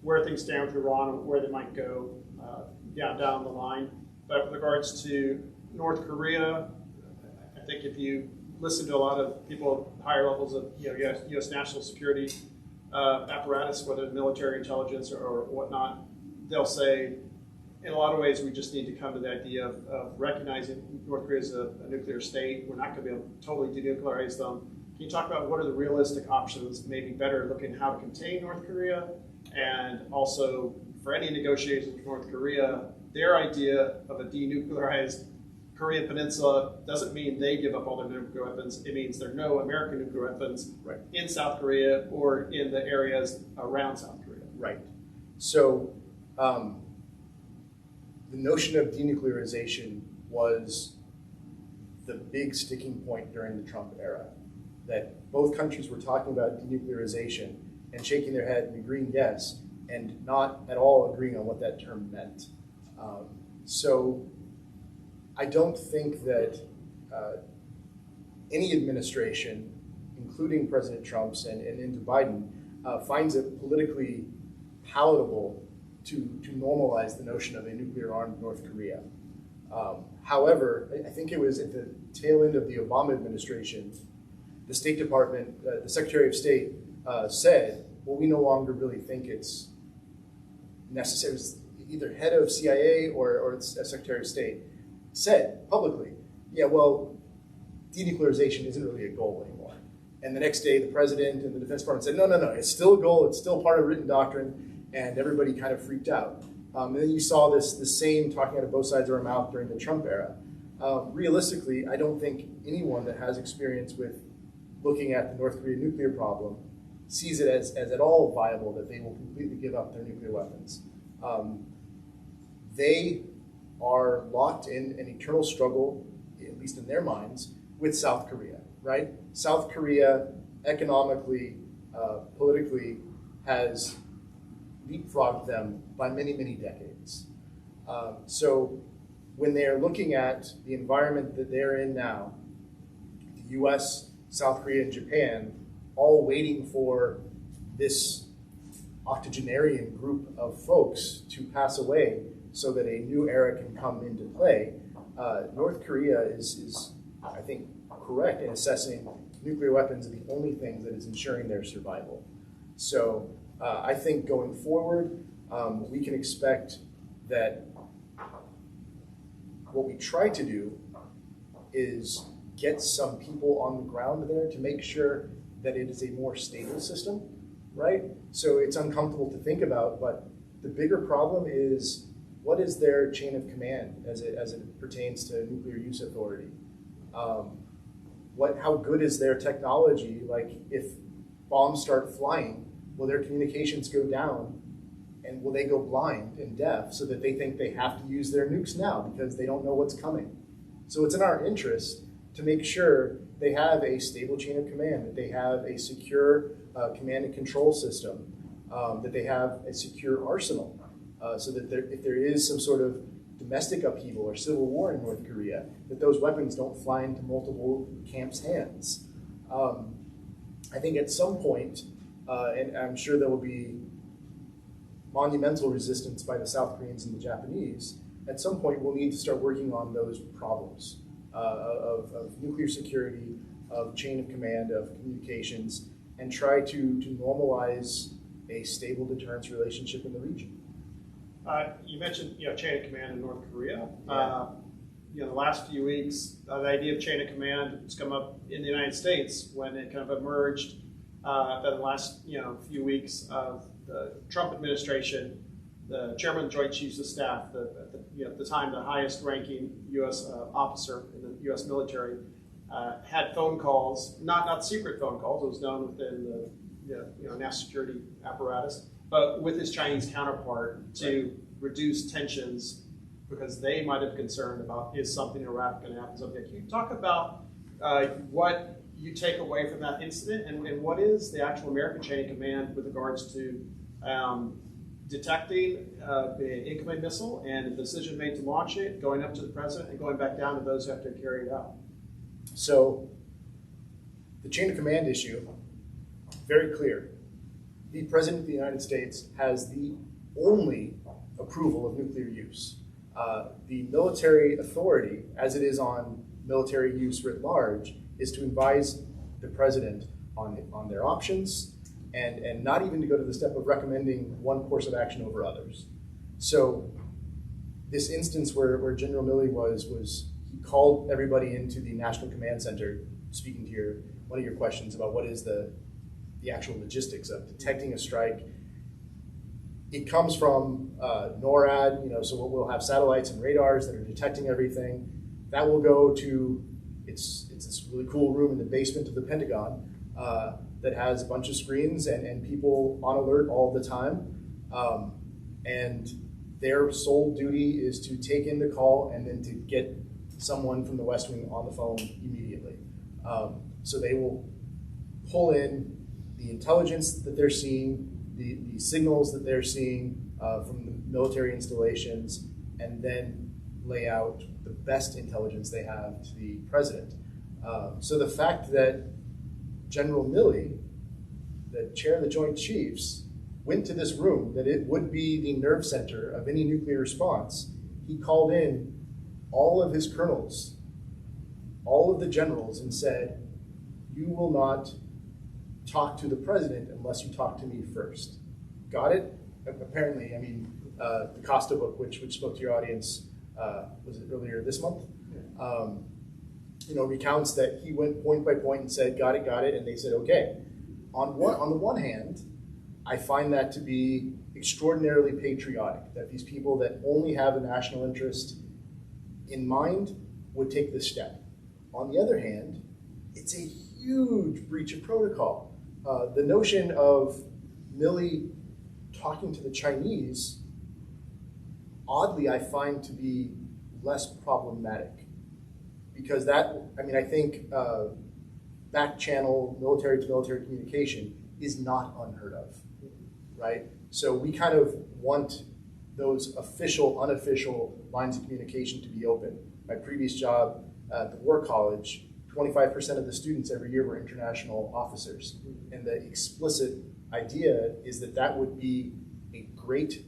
where things stand with Iran and where they might go down the line. But with regards to North Korea, I think if you listen to a lot of people at higher levels of U.S. national security apparatus, whether military intelligence or whatnot, they'll say, in a lot of ways, we just need to come to the idea of recognizing North Korea as a nuclear state. We're not going to be able to totally denuclearize them. Can you talk about what are the realistic options, maybe better looking how to contain North Korea, and also for any negotiations with North Korea, their idea of a denuclearized Korean Peninsula doesn't mean they give up all their nuclear weapons. It means there are no American nuclear weapons in South Korea or in the areas around South Korea. Right. So the notion of denuclearization was the big sticking point during the Trump era, that both countries were talking about denuclearization and shaking their head and agreeing yes, and not at all agreeing on what that term meant. So I don't think that any administration, including President Trump's and into Biden, finds it politically palatable to normalize the notion of a nuclear-armed North Korea. However, I think it was at the tail end of the Obama administration, the State Department, the Secretary of State said, well, we no longer really think it's necessary. It was either head of CIA or Secretary of State said publicly, yeah, well, denuclearization isn't really a goal anymore. And the next day, the president and the Defense Department said, no, it's still a goal. It's still part of written doctrine. And everybody kind of freaked out. And then you saw this same talking out of both sides of our mouth during the Trump era. Realistically, I don't think anyone that has experience with looking at the North Korean nuclear problem sees it as at all viable that they will completely give up their nuclear weapons. They are locked in an eternal struggle, at least in their minds, with South Korea, right? South Korea, economically, politically, has leapfrogged them by many, many decades. So when they're looking at the environment that they're in now, the US South Korea, and Japan, all waiting for this octogenarian group of folks to pass away so that a new era can come into play. North Korea is, I think, correct in assessing nuclear weapons are the only thing that is ensuring their survival. So I think going forward, we can expect that what we try to do is get some people on the ground there to make sure that it is a more stable system, right? So it's uncomfortable to think about, but the bigger problem is what is their chain of command as it pertains to nuclear use authority? How good is their technology? Like if bombs start flying, will their communications go down and will they go blind and deaf so that they think they have to use their nukes now because they don't know what's coming? So it's in our interest to make sure they have a stable chain of command, that they have a secure command and control system, that they have a secure arsenal, so that if there is some sort of domestic upheaval or civil war in North Korea, that those weapons don't fly into multiple camps' hands. I think at some point, and I'm sure there will be monumental resistance by the South Koreans and the Japanese, at some point we'll need to start working on those problems of nuclear security, of chain of command, of communications, and try to normalize a stable deterrence relationship in the region. You mentioned chain of command in North Korea. Yeah. The last few weeks, the idea of chain of command has come up in the United States when it kind of emerged in the last few weeks of the Trump administration. The chairman of the Joint Chiefs of Staff, at the time the highest ranking U.S. Officer in the U.S. military, had phone calls, not secret phone calls, it was known within the national security apparatus, but with his Chinese counterpart to reduce tensions because they might have been concerned about is something in Iraq going to happen. So can you talk about what you take away from that incident and what is the actual American chain of command with regards to detecting the incoming missile and the decision made to launch it, going up to the president and going back down to those who have to carry it out? So the chain of command issue, very clear. The President of the United States has the only approval of nuclear use. The military authority, as it is on military use writ large, is to advise the President on their options and not even to go to the step of recommending one course of action over others. So this instance where General Milley was he called everybody into the National Command Center, speaking to one of your questions about what is the actual logistics of detecting a strike. It comes from NORAD, so we'll have satellites and radars that are detecting everything. That will go to, it's this really cool room in the basement of the Pentagon that has a bunch of screens and people on alert all the time. And their sole duty is to take in the call and then to get someone from the West Wing on the phone immediately. So they will pull in the intelligence that they're seeing, the signals that they're seeing from the military installations, and then lay out the best intelligence they have to the president. So the fact that General Milley, the chair of the Joint Chiefs, went to this room, that it would be the nerve center of any nuclear response, he called in all of his colonels, all of the generals, and said, you will not talk to the president unless you talk to me first. Got it? Apparently, the Costa book, which spoke to your audience, was it earlier this month? Recounts that he went point by point and said, got it, and they said, okay. On the one hand, I find that to be extraordinarily patriotic, that these people that only have the national interest in mind would take this step. On the other hand, it's a huge breach of protocol. The notion of Milley talking to the Chinese, oddly, I find to be less problematic. Because I think back channel military to military communication is not unheard of, right? So we kind of want those official, unofficial lines of communication to be open. My previous job at the War College 25% of the students every year were international officers. And the explicit idea is that that would be a great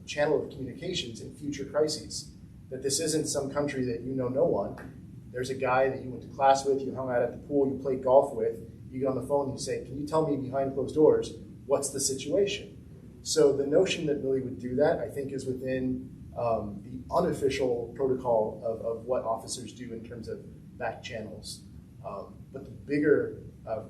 channel of communications in future crises. That this isn't some country that you know no one. There's a guy that you went to class with, you hung out at the pool, you played golf with, you get on the phone and you say, can you tell me behind closed doors, what's the situation? So the notion that Billy would do that, I think, is within the unofficial protocol of what officers do in terms of back channels. But the bigger,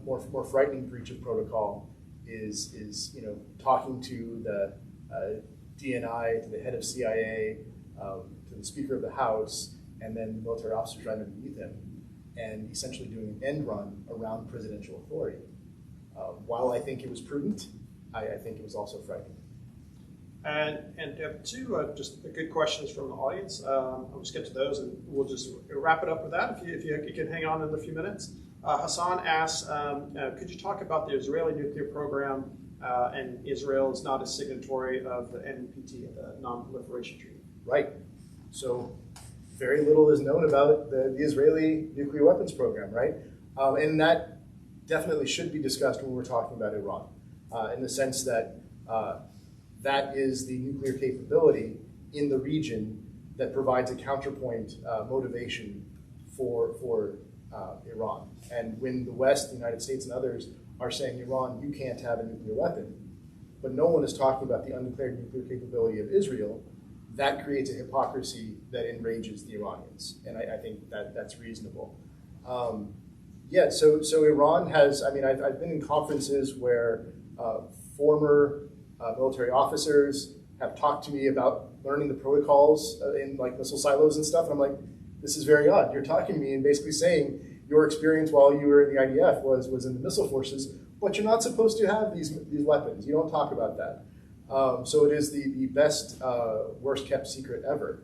more frightening breach of protocol is talking to the DNI, to the head of CIA, to the Speaker of the House, and then the military officers right underneath him, and essentially doing an end run around presidential authority. While I think it was prudent, I think it was also frightening. And two just good questions from the audience. I'll just get to those, and we'll just wrap it up with that if you can hang on in a few minutes. Hassan asks, could you talk about the Israeli nuclear program? And Israel is not a signatory of the NPT, the Non-Proliferation Treaty. Right. So very little is known about the Israeli nuclear weapons program, right? And that definitely should be discussed when we're talking about Iran, in the sense that that is the nuclear capability in the region that provides a counterpoint motivation for Iran. And when the West, the United States, and others are saying, Iran, you can't have a nuclear weapon, but no one is talking about the undeclared nuclear capability of Israel, that creates a hypocrisy that enrages the Iranians. And I think that's reasonable. So Iran has, I've been in conferences where former military officers have talked to me about learning the protocols in like missile silos and stuff, and I'm like, this is very odd. You're talking to me and basically saying your experience while you were in the IDF was in the missile forces, but you're not supposed to have these weapons. You don't talk about that. So it is the best, worst kept secret ever.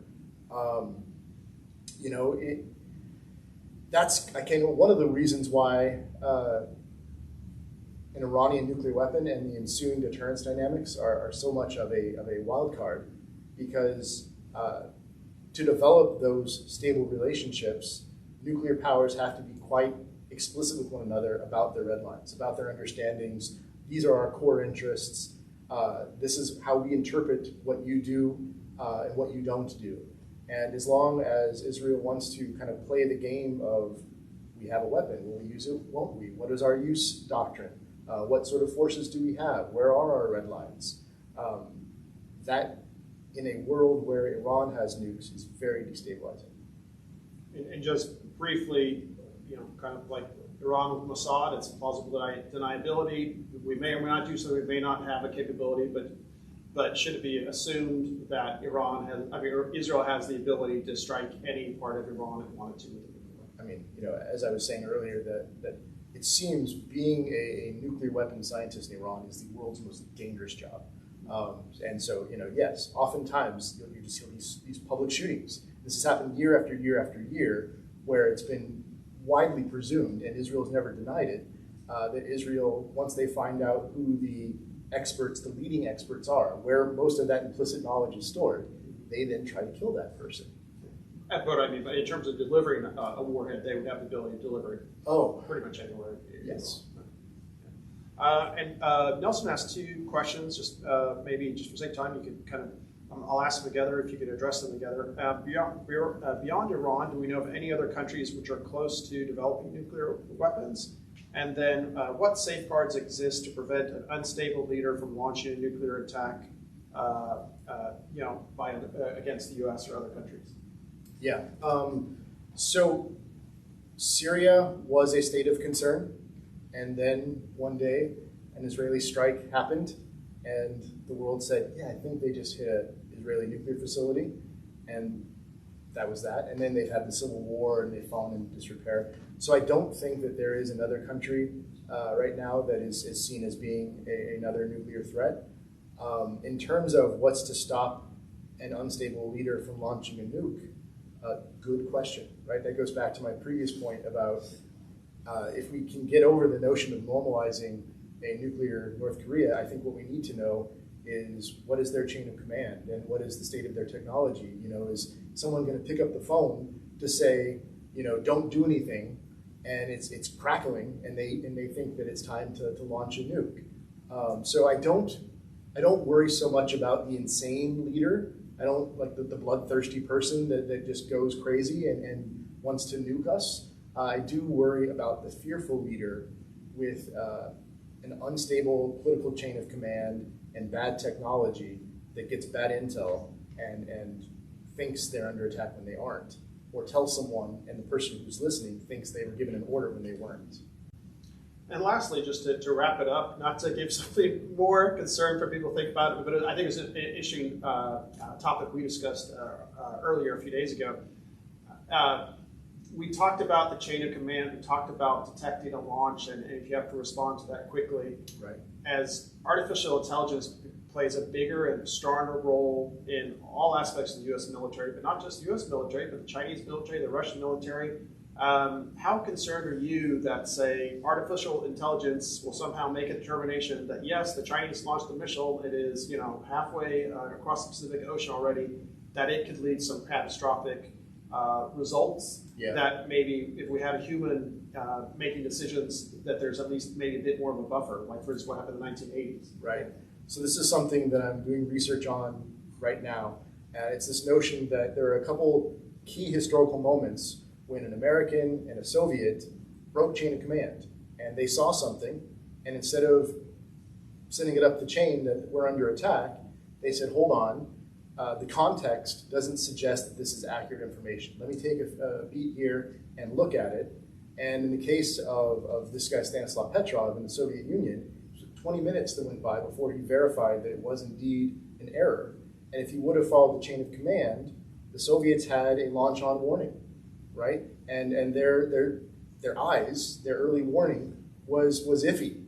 That's one of the reasons why an Iranian nuclear weapon and the ensuing deterrence dynamics are so much of a wild card, because to develop those stable relationships, nuclear powers have to be quite explicit with one another about their red lines, about their understandings. These are our core interests. This is how we interpret what you do and what you don't do. And as long as Israel wants to kind of play the game of, we have a weapon, will we use it, won't we? What is our use doctrine? What sort of forces do we have? Where are our red lines? That, in a world where Iran has nukes, is very destabilizing. And just briefly, kind of like Iran with Mossad, it's plausible deniability. We may or may not do so. We may not have a capability, but should it be assumed that Israel has the ability to strike any part of Iran it wanted to? As I was saying earlier, that it seems being a nuclear weapons scientist in Iran is the world's most dangerous job. And so, yes, oftentimes you just hear these public shootings. This has happened year after year after year, where it's been widely presumed, and Israel's never denied it, that Israel, once they find out who the leading experts are, where most of that implicit knowledge is stored, they then try to kill that person. But in terms of delivering a warhead, they would have the ability to deliver it pretty much anywhere. Yes. And Nelson asked two questions, just maybe just for sake of time, you could kind of, I'll ask them together if you could address them together. Beyond Iran, do we know of any other countries which are close to developing nuclear weapons? And then what safeguards exist to prevent an unstable leader from launching a nuclear attack against the US or other countries? Yeah. So Syria was a state of concern. And then one day, an Israeli strike happened, and the world said, yeah, I think they just hit an Israeli nuclear facility, and that was that. And then they've had the civil war, and they've fallen into disrepair. So I don't think that there is another country right now that is seen as being another nuclear threat. In terms of what's to stop an unstable leader from launching a nuke, good question, right? That goes back to my previous point about if we can get over the notion of normalizing a nuclear North Korea, I think what we need to know is what is their chain of command and what is the state of their technology. Is someone going to pick up the phone to say, don't do anything, and it's crackling, and they think that it's time to launch a nuke. So I don't worry so much about the insane leader. I don't like the bloodthirsty person that just goes crazy and wants to nuke us. I do worry about the fearful leader with an unstable political chain of command and bad technology that gets bad intel and thinks they're under attack when they aren't, or tells someone and the person who's listening thinks they were given an order when they weren't. And lastly, just to wrap it up, not to give something more concern for people to think about it, but I think it's an interesting topic we discussed earlier a few days ago. We talked about the chain of command. We talked about detecting a launch, and if you have to respond to that quickly. Right. As artificial intelligence plays a bigger and stronger role in all aspects of the U.S. military, but not just the U.S. military, but the Chinese military, the Russian military. How concerned are you that, say, artificial intelligence will somehow make a determination that, yes, the Chinese launched the missile, it is, halfway across the Pacific Ocean already, that it could lead to some catastrophic results, that maybe if we had a human making decisions, that there's at least maybe a bit more of a buffer, like for instance what happened in the 1980s. Right. So this is something that I'm doing research on right now. It's this notion that there are a couple key historical moments when an American and a Soviet broke chain of command, and they saw something, and instead of sending it up the chain that we're under attack, they said, hold on, the context doesn't suggest that this is accurate information. Let me take a beat here and look at it. And in the case of this guy, Stanislav Petrov in the Soviet Union, it was 20 minutes that went by before he verified that it was indeed an error. And if he would have followed the chain of command, the Soviets had a launch on warning, right? And their eyes, their early warning was iffy.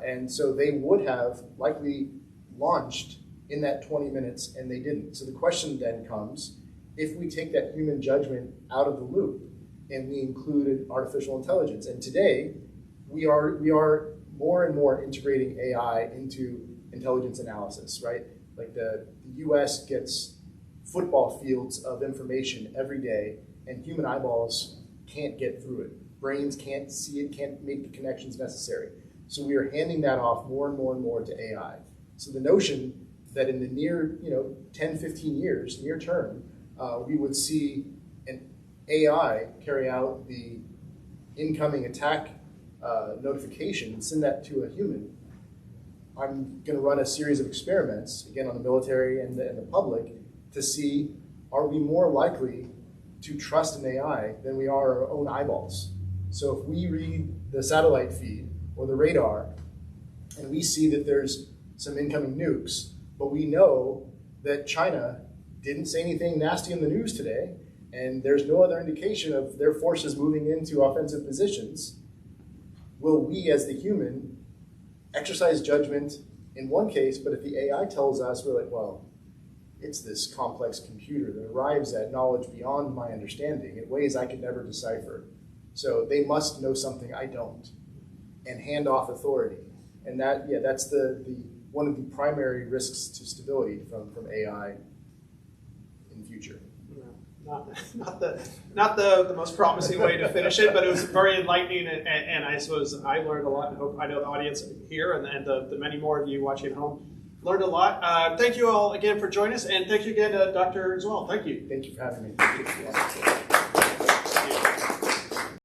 And so they would have likely launched in that 20 minutes, and they didn't. So the question then comes, if we take that human judgment out of the loop and we included artificial intelligence, and today we are more and more integrating AI into intelligence analysis, right? Like the US gets football fields of information every day, and human eyeballs can't get through it. Brains can't see it, can't make the connections necessary. So we are handing that off more and more and more to AI. So the notion that in the near 10, 15 years, near term, we would see an AI carry out the incoming attack notification and send that to a human. I'm going to run a series of experiments, again on the military and the public, to see, are we more likely to trust an AI than we are our own eyeballs? So if we read the satellite feed or the radar and we see that there's some incoming nukes, but we know that China didn't say anything nasty in the news today, and there's no other indication of their forces moving into offensive positions, will we as the human exercise judgment in one case, but if the AI tells us, we're like, well, it's this complex computer that arrives at knowledge beyond my understanding in ways I could never decipher. So they must know something I don't, and hand off authority. And that's the one of the primary risks to stability from AI in the future. Not the most promising way to finish it, but it was very enlightening, and I suppose I learned a lot, and hope I know the audience here and the many more of you watching at home learned a lot. Thank you all again for joining us, and thank you again to Dr. Zwald. Thank you. Thank you for having me.